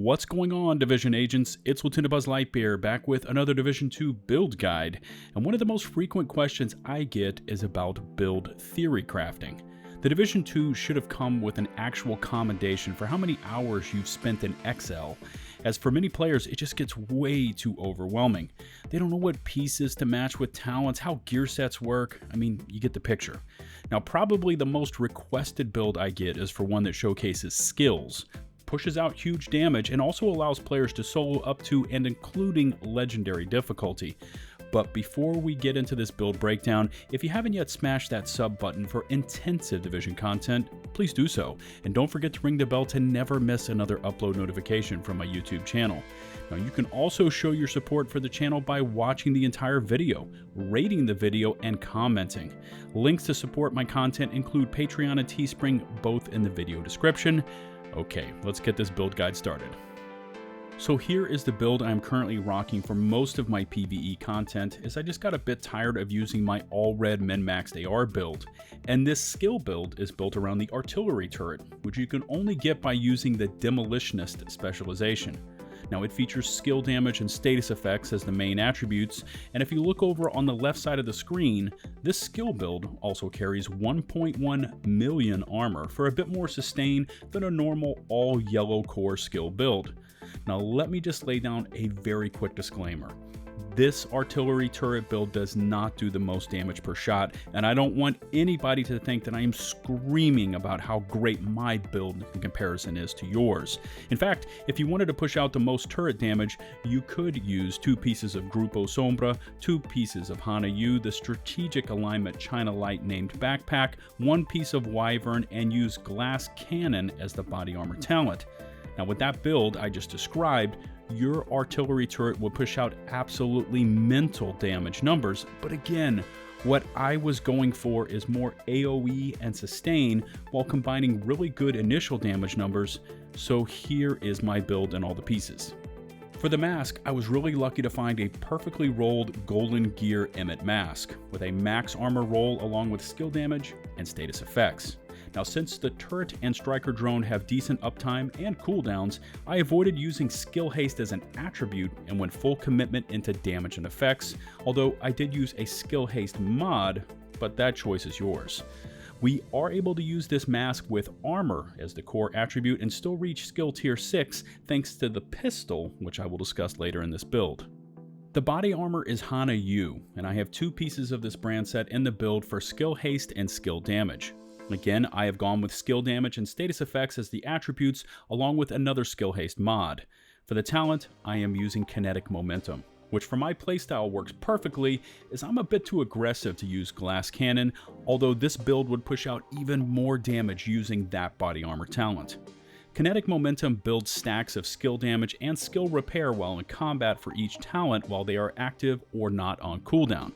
What's going on, Division Agents? It's LtBuzzLitebeer back with another Division 2 build guide, and one of the most frequent questions I get is about build theory crafting. The Division 2 should have come with an actual commendation for how many hours you've spent in Excel, as for many players it just gets way too overwhelming. They don't know what pieces to match with talents, how gear sets work. I mean, you get the picture. Now, probably the most requested build I get is for one that showcases skills, pushes out huge damage, and also allows players to solo up to and including legendary difficulty. But before we get into this build breakdown, if you haven't yet smashed that sub button for intensive Division content, please do so. And don't forget to ring the bell to never miss another upload notification from my YouTube channel. Now, you can also show your support for the channel by watching the entire video, rating the video, and commenting. Links to support my content include Patreon and Teespring, both in the video description. Okay, let's get this build guide started. So here is the build I'm currently rocking for most of my PvE content, as I just got a bit tired of using my all-red min-maxed AR build. And this skill build is built around the artillery turret, which you can only get by using the demolitionist specialization. Now, it features skill damage and status effects as the main attributes, and if you look over on the left side of the screen, this skill build also carries 1.1 million armor for a bit more sustain than a normal all-yellow core skill build. Now, let me just lay down a very quick disclaimer. This artillery turret build does not do the most damage per shot, and I don't want anybody to think that I am screaming about how great my build in comparison is to yours. In fact, if you wanted to push out the most turret damage, you could use 2 pieces of Grupo Sombra, 2 pieces of Hana Yu, the strategic alignment China Light named backpack, 1 piece of Wyvern, and use Glass Cannon as the body armor talent. Now, with that build I just described, your artillery turret will push out absolutely mental damage numbers, but again, what I was going for is more AoE and sustain while combining really good initial damage numbers, so here is my build and all the pieces. For the mask, I was really lucky to find a perfectly rolled Golden Gear Emmet mask, with a max armor roll along with skill damage and status effects. Now, since the turret and striker drone have decent uptime and cooldowns, I avoided using skill haste as an attribute and went full commitment into damage and effects, although I did use a skill haste mod, but that choice is yours. We are able to use this mask with armor as the core attribute and still reach skill tier 6 thanks to the pistol, which I will discuss later in this build. The body armor is Hana Yu, and I have 2 pieces of this brand set in the build for skill haste and skill damage. Again, I have gone with skill damage and status effects as the attributes, along with another skill haste mod. For the talent, I am using kinetic momentum, which for my playstyle works perfectly, as I'm a bit too aggressive to use Glass Cannon, although this build would push out even more damage using that body armor talent. Kinetic momentum builds stacks of skill damage and skill repair while in combat for each talent while they are active or not on cooldown.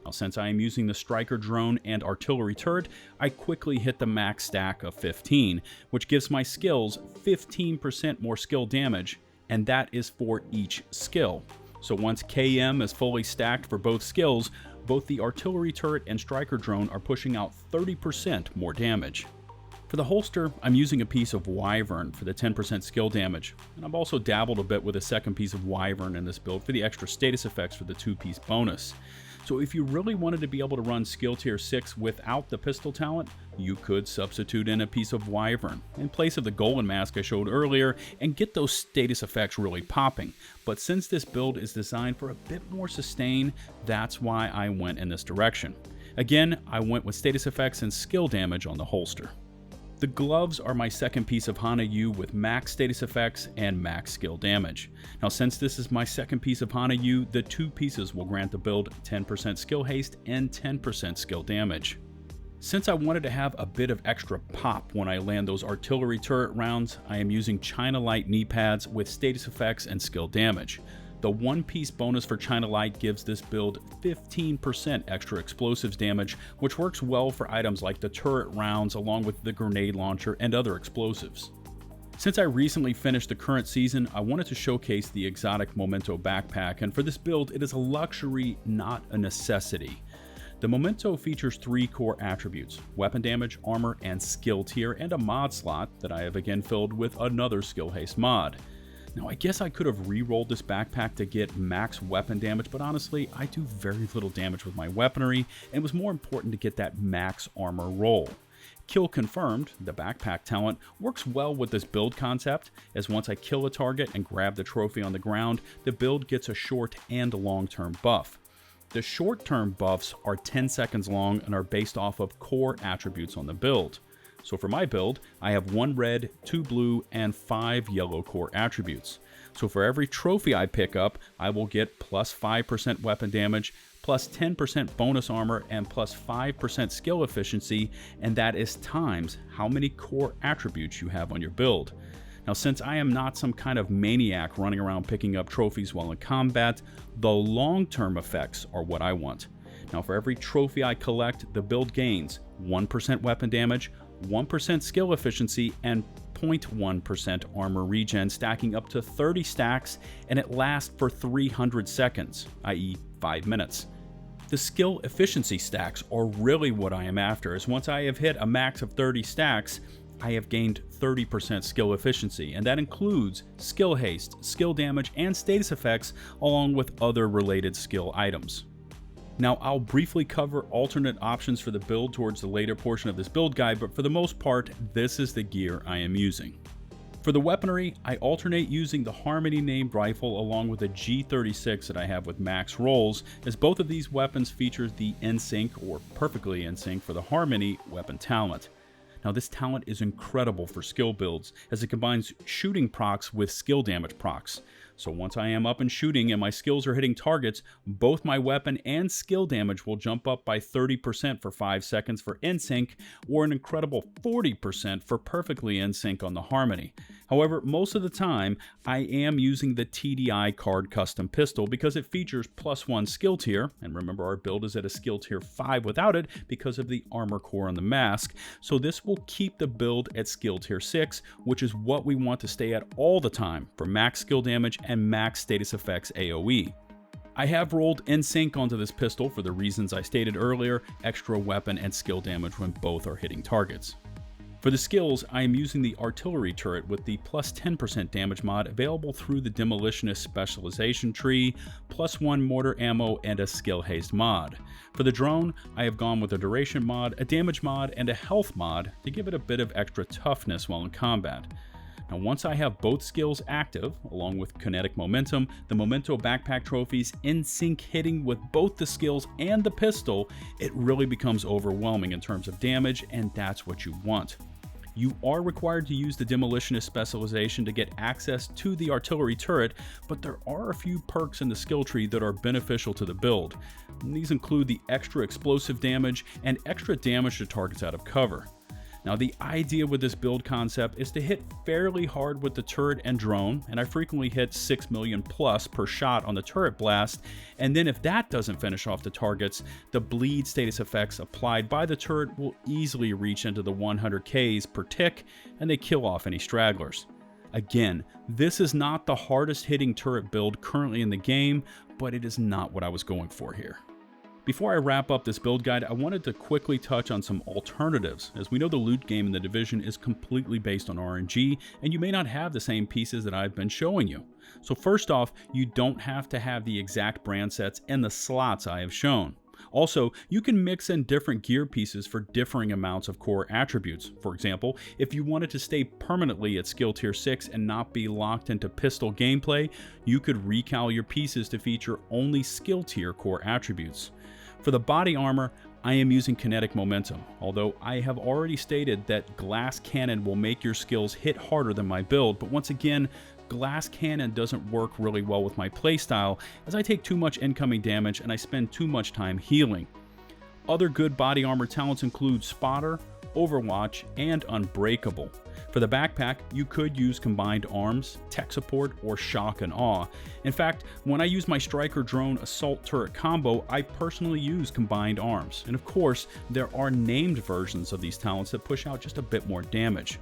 Now, since I am using the striker drone and artillery turret, I quickly hit the max stack of 15, which gives my skills 15% more skill damage, and that is for each skill. So once KM is fully stacked for both skills, both the artillery turret and striker drone are pushing out 30% more damage. For the holster, I'm using a piece of Wyvern for the 10% skill damage, and I've also dabbled a bit with a second piece of Wyvern in this build for the extra status effects for the 2-piece bonus. So if you really wanted to be able to run skill tier 6 without the pistol talent, you could substitute in a piece of Wyvern in place of the golden mask I showed earlier and get those status effects really popping. But since this build is designed for a bit more sustain, that's why I went in this direction. Again, I went with status effects and skill damage on the holster. The gloves are my second piece of Hana Yu with max status effects and max skill damage. Now, since this is my second piece of Hana Yu, the 2 pieces will grant the build 10% skill haste and 10% skill damage. Since I wanted to have a bit of extra pop when I land those artillery turret rounds, I am using China Light knee pads with status effects and skill damage. The 1-piece bonus for China Light gives this build 15% extra explosives damage, which works well for items like the turret rounds along with the grenade launcher and other explosives. Since I recently finished the current season, I wanted to showcase the exotic Memento backpack, and for this build it is a luxury, not a necessity. The Memento features 3 core attributes: weapon damage, armor, and skill tier, and a mod slot that I have again filled with another skill haste mod. Now, I guess I could have re-rolled this backpack to get max weapon damage, but honestly, I do very little damage with my weaponry, and it was more important to get that max armor roll. Kill Confirmed, the backpack talent, works well with this build concept, as once I kill a target and grab the trophy on the ground, the build gets a short and long-term buff. The short-term buffs are 10 seconds long and are based off of core attributes on the build. So for my build, I have 1 red, 2 blue, and 5 yellow core attributes. So for every trophy I pick up, I will get plus 5% weapon damage, plus 10% bonus armor, and plus 5% skill efficiency, and that is times how many core attributes you have on your build. Now, since I am not some kind of maniac running around picking up trophies while in combat, the long-term effects are what I want. Now, for every trophy I collect, the build gains 1% weapon damage, 1% skill efficiency, and 0.1% armor regen, stacking up to 30 stacks, and it lasts for 300 seconds, i.e. 5 minutes. The skill efficiency stacks are really what I am after, as once I have hit a max of 30 stacks, I have gained 30% skill efficiency, and that includes skill haste, skill damage, and status effects, along with other related skill items. Now, I'll briefly cover alternate options for the build towards the later portion of this build guide, but for the most part, this is the gear I am using. For the weaponry, I alternate using the Harmony named rifle along with a G36 that I have with max rolls, as both of these weapons feature the in-sync or perfectly in sync for the Harmony weapon talent. Now, this talent is incredible for skill builds, as it combines shooting procs with skill damage procs. So once I am up and shooting and my skills are hitting targets, both my weapon and skill damage will jump up by 30% for 5 seconds for in-sync, or an incredible 40% for perfectly in-sync on the Harmony. However, most of the time, I am using the TDI card custom pistol because it features +1 skill tier, and remember our build is at a skill tier 5 without it because of the armor core on the mask, so this will keep the build at skill tier 6, which is what we want to stay at all the time for max skill damage and max status effects AoE. I have rolled in-sync onto this pistol for the reasons I stated earlier, extra weapon and skill damage when both are hitting targets. For the skills, I am using the artillery turret with the plus 10% damage mod available through the demolitionist specialization tree, +1 mortar ammo, and a skill haste mod. For the drone, I have gone with a duration mod, a damage mod, and a health mod to give it a bit of extra toughness while in combat. Now, once I have both skills active, along with kinetic momentum, the memento backpack trophies in sync hitting with both the skills and the pistol, it really becomes overwhelming in terms of damage, and that's what you want. You are required to use the demolitionist specialization to get access to the artillery turret, but there are a few perks in the skill tree that are beneficial to the build. And these include the extra explosive damage and extra damage to targets out of cover. Now, the idea with this build concept is to hit fairly hard with the turret and drone, and I frequently hit 6 million plus per shot on the turret blast, and then if that doesn't finish off the targets, the bleed status effects applied by the turret will easily reach into the 100 Ks per tick, and they kill off any stragglers. Again, this is not the hardest hitting turret build currently in the game, but it is not what I was going for here. Before I wrap up this build guide, I wanted to quickly touch on some alternatives, as we know the loot game in the Division is completely based on RNG, and you may not have the same pieces that I've been showing you. So first off, you don't have to have the exact brand sets and the slots I have shown. Also, you can mix in different gear pieces for differing amounts of core attributes. For example, if you wanted to stay permanently at skill tier 6 and not be locked into pistol gameplay, you could recal your pieces to feature only skill tier core attributes. For the body armor, I am using kinetic momentum, although I have already stated that glass cannon will make your skills hit harder than my build, but once again, glass cannon doesn't work really well with my playstyle, as I take too much incoming damage and I spend too much time healing. Other good body armor talents include Spotter, Overwatch, and Unbreakable. For the backpack, you could use Combined Arms, Tech Support, or Shock and Awe. In fact, when I use my Striker Drone Assault Turret combo, I personally use Combined Arms. And of course, there are named versions of these talents that push out just a bit more damage.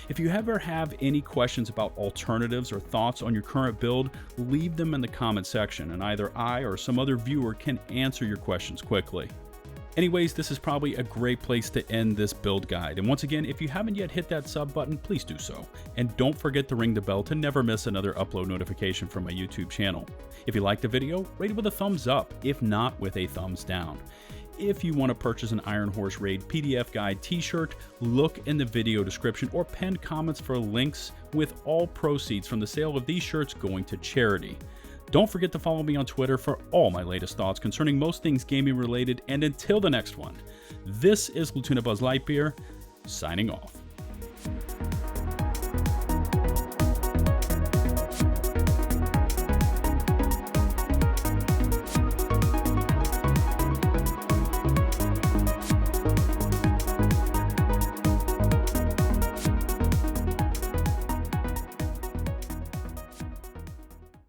If you ever have any questions about alternatives or thoughts on your current build, leave them in the comment section, and either I or some other viewer can answer your questions quickly. Anyways, this is probably a great place to end this build guide. And once again, if you haven't yet hit that sub button, please do so. And don't forget to ring the bell to never miss another upload notification from my YouTube channel. If you liked the video, rate it with a thumbs up, if not with a thumbs down. If you want to purchase an Iron Horse Raid PDF guide t-shirt, look in the video description or pinned comments for links, with all proceeds from the sale of these shirts going to charity. Don't forget to follow me on Twitter for all my latest thoughts concerning most things gaming related, and until the next one, this is LtBuzzLitebeer, signing off.